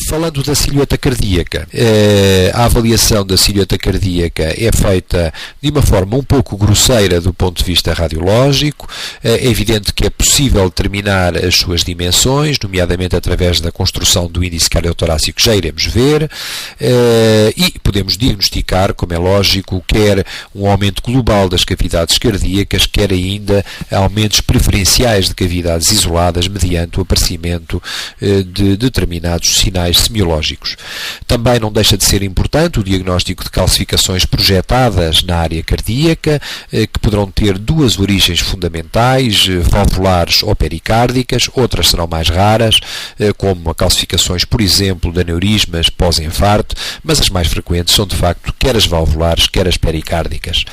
Falando da silhueta cardíaca, a avaliação da silhueta cardíaca é feita de uma forma um pouco grosseira do ponto de vista radiológico. É evidente que é possível determinar as suas dimensões, nomeadamente através da construção do índice cardiotorácico, que já iremos ver, e podemos diagnosticar, como é lógico, quer um aumento global das cavidades cardíacas, quer ainda aumentos preferenciais de cavidades isoladas mediante o aparecimento de determinados sinais semiológicos. Também não deixa de ser importante o diagnóstico de calcificações projetadas na área cardíaca, que poderão ter duas origens fundamentais, valvulares ou pericárdicas, outras serão mais raras, como calcificações, por exemplo, de aneurismas pós-infarto, mas as mais frequentes são, de facto, quer as valvulares, quer as pericárdicas.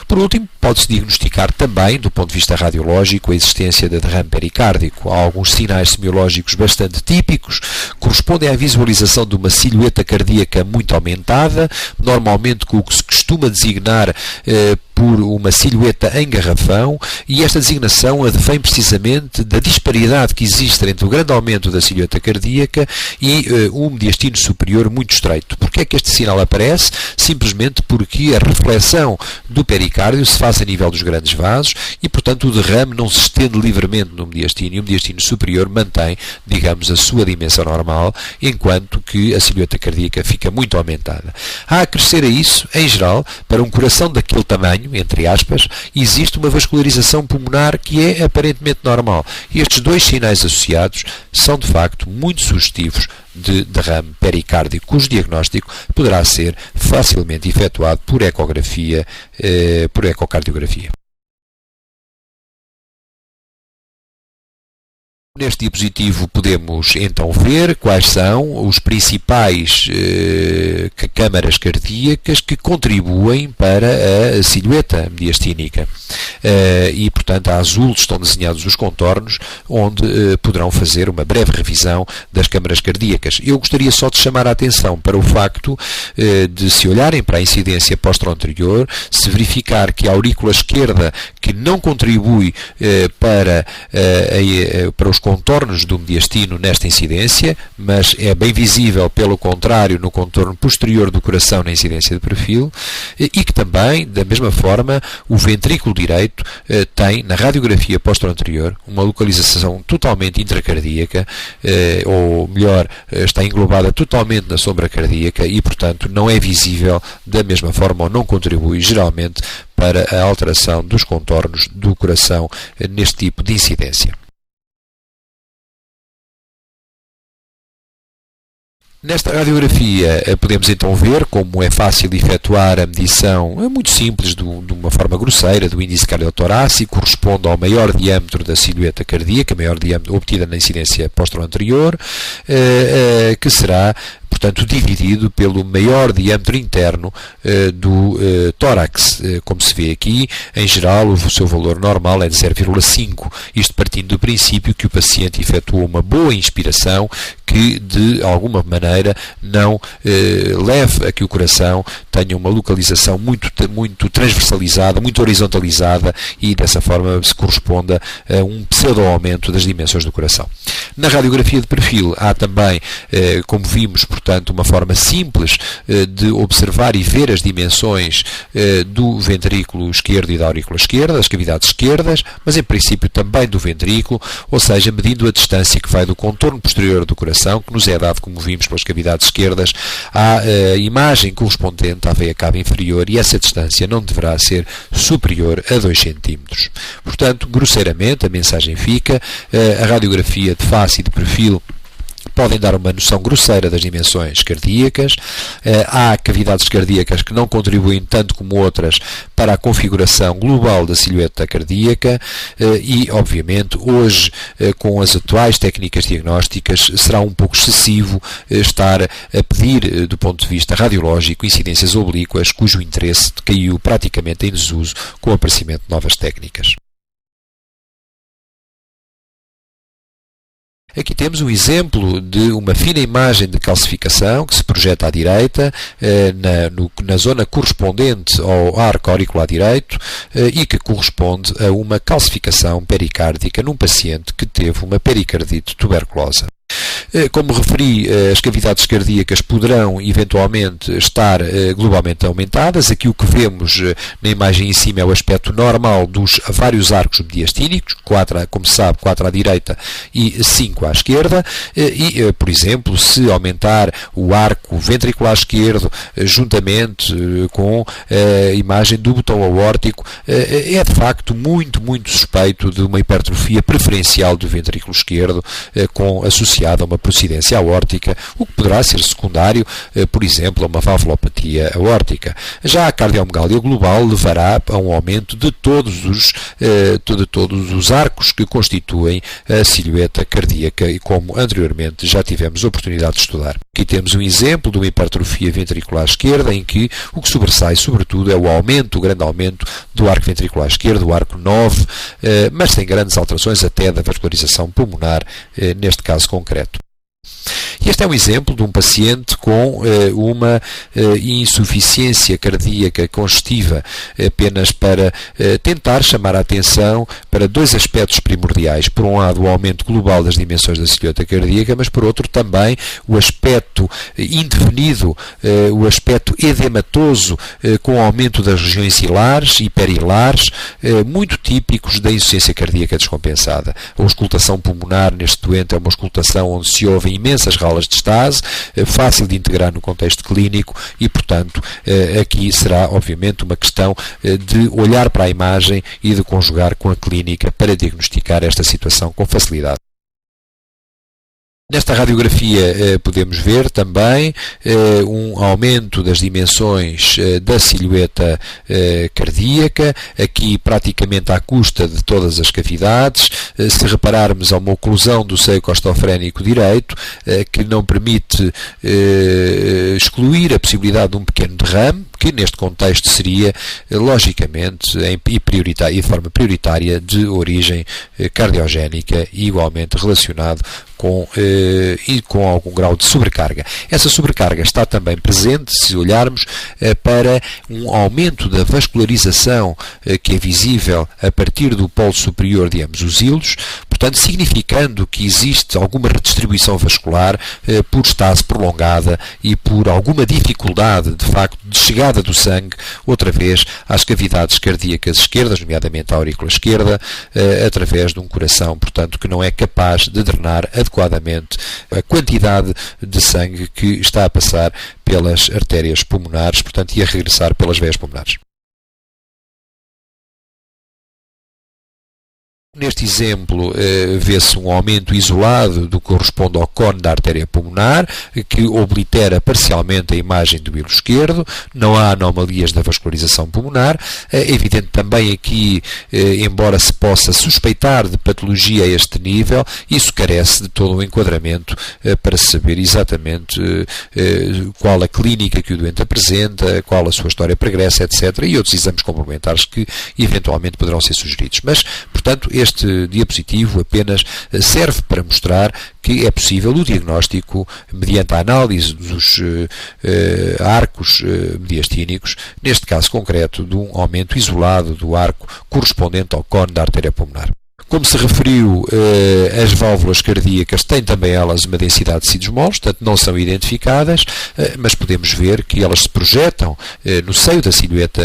Por último, pode-se diagnosticar também, do ponto de vista radiológico, a existência de derrame pericárdico. Há alguns sinais semiológicos bastante típicos, correspondem à visualização de uma silhueta cardíaca muito aumentada, normalmente com o que se costuma designar por uma silhueta em garrafão, e esta designação advém precisamente da disparidade que existe entre o grande aumento da silhueta cardíaca e um mediastino superior muito estreito. Porquê é que este sinal aparece? Simplesmente porque a reflexão do pericárdio se faz a nível dos grandes vasos e, portanto, o derrame não se estende livremente no mediastino, e o mediastino superior mantém, digamos, a sua dimensão normal, enquanto que a silhueta cardíaca fica muito aumentada. A acrescer a isso, em geral, para um coração daquele tamanho, entre aspas, existe uma vascularização pulmonar que é aparentemente normal. E estes dois sinais associados são, de facto, muito sugestivos de derrame pericárdico, cujo diagnóstico poderá ser facilmente efetuado por ecografia, por ecocardiografia. Neste diapositivo podemos então ver quais são os principais câmaras cardíacas que contribuem para a silhueta mediastínica. E, portanto, a azul estão desenhados os contornos, onde poderão fazer uma breve revisão das câmaras cardíacas. Eu gostaria só de chamar a atenção para o facto de, se olharem para a incidência posterior, se verificar que a aurícula esquerda, que não contribui para os contornos do mediastino nesta incidência, mas é bem visível, pelo contrário, no contorno posterior do coração na incidência de perfil, e que também, da mesma forma, o ventrículo direito tem, na radiografia posterior, uma localização totalmente intracardíaca, ou melhor, está englobada totalmente na sombra cardíaca e, portanto, não é visível da mesma forma ou não contribui, geralmente, para a alteração dos contornos do coração neste tipo de incidência. Nesta radiografia podemos então ver como é fácil efetuar a medição, muito simples, de uma forma grosseira, do índice cardiotorácico, corresponde ao maior diâmetro da silhueta cardíaca, maior diâmetro obtida na incidência anterior, que será, portanto, dividido pelo maior diâmetro interno do tórax. Como se vê aqui, em geral, o seu valor normal é de 0,5, isto partindo do princípio que o paciente efetuou uma boa inspiração que, de alguma maneira, não leve a que o coração tenha uma localização muito transversalizada, muito horizontalizada, e dessa forma se corresponda a um pseudo-aumento das dimensões do coração. Na radiografia de perfil há também, como vimos, portanto, uma forma simples de observar e ver as dimensões do ventrículo esquerdo e da aurícula esquerda, das cavidades esquerdas, mas em princípio também do ventrículo, ou seja, medindo a distância que vai do contorno posterior do coração, que nos é dado, como vimos, pelas cavidades esquerdas, à imagem correspondente à veia cava inferior, e essa distância não deverá ser superior a 2 cm. Portanto, grosseiramente, a mensagem fica: a radiografia de face e de perfil podem dar uma noção grosseira das dimensões cardíacas. Há cavidades cardíacas que não contribuem tanto como outras para a configuração global da silhueta cardíaca e, obviamente, hoje, com as atuais técnicas diagnósticas, será um pouco excessivo estar a pedir, do ponto de vista radiológico, incidências oblíquas, cujo interesse caiu praticamente em desuso com o aparecimento de novas técnicas. Aqui temos um exemplo de uma fina imagem de calcificação que se projeta à direita, na zona correspondente ao arco auricular direito, e que corresponde a uma calcificação pericárdica num paciente que teve uma pericardite tuberculosa. Como referi, as cavidades cardíacas poderão eventualmente estar globalmente aumentadas. Aqui o que vemos na imagem em cima é o aspecto normal dos vários arcos mediastínicos, 4, como se sabe, 4 à direita e 5 à esquerda, e, por exemplo, se aumentar o arco ventricular esquerdo juntamente com a imagem do botão aórtico, é de facto muito suspeito de uma hipertrofia preferencial do ventrículo esquerdo associada a uma procidência aórtica, o que poderá ser secundário, por exemplo, a uma valvulopatia aórtica. Já a cardiomegalia global levará a um aumento de todos os arcos que constituem a silhueta cardíaca e como anteriormente já tivemos a oportunidade de estudar. Aqui temos um exemplo de uma hipertrofia ventricular esquerda em que o que sobressai sobretudo é o grande aumento do arco ventricular esquerdo, o arco 9, mas sem grandes alterações até da vascularização pulmonar neste caso concreto. E este é um exemplo de um paciente com uma insuficiência cardíaca congestiva, apenas para tentar chamar a atenção para dois aspectos primordiais. Por um lado, o aumento global das dimensões da silhueta cardíaca, mas por outro também o aspecto indefinido, o aspecto edematoso, com o aumento das regiões hilares e perihilares, muito típicos da insuficiência cardíaca descompensada. A auscultação pulmonar neste doente é uma auscultação onde se ouvem imensas ralas de estase, fácil de integrar no contexto clínico e, portanto, aqui será, obviamente, uma questão de olhar para a imagem e de conjugar com a clínica para diagnosticar esta situação com facilidade. Nesta radiografia podemos ver também um aumento das dimensões da silhueta cardíaca, aqui praticamente à custa de todas as cavidades. Se repararmos, há uma oclusão do seio costofrénico direito que não permite excluir a possibilidade de um pequeno derrame, que neste contexto seria, logicamente, de forma prioritária, de origem cardiogénica e igualmente relacionado com algum grau de sobrecarga. Essa sobrecarga está também presente, se olharmos para um aumento da vascularização que é visível a partir do polo superior de ambos os hilos, portanto, significando que existe alguma redistribuição vascular por estase prolongada e por alguma dificuldade, de facto, de chegada do sangue, outra vez, às cavidades cardíacas esquerdas, nomeadamente à aurícula esquerda, através de um coração, portanto, que não é capaz de drenar adequadamente a quantidade de sangue que está a passar pelas artérias pulmonares, portanto, e a regressar pelas veias pulmonares. Neste exemplo, vê-se um aumento isolado do que corresponde ao cone da artéria pulmonar, que oblitera parcialmente a imagem do hilo esquerdo. Não há anomalias da vascularização pulmonar. É evidente também aqui, embora se possa suspeitar de patologia a este nível, isso carece de todo o enquadramento para saber exatamente qual a clínica que o doente apresenta, qual a sua história pregressa, etc. E outros exames complementares que eventualmente poderão ser sugeridos. Mas, portanto, este diapositivo apenas serve para mostrar que é possível o diagnóstico mediante a análise dos arcos mediastínicos, neste caso concreto de um aumento isolado do arco correspondente ao cone da artéria pulmonar. Como se referiu, as válvulas cardíacas têm também elas uma densidade de tecidos moles, portanto não são identificadas, mas podemos ver que elas se projetam no seio da silhueta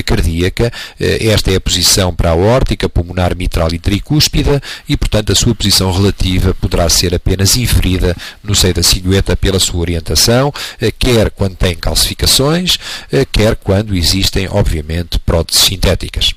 cardíaca. Esta é a posição para a aórtica, pulmonar, mitral e tricúspide e, portanto, a sua posição relativa poderá ser apenas inferida no seio da silhueta pela sua orientação, quer quando tem calcificações, quer quando existem, obviamente, próteses sintéticas.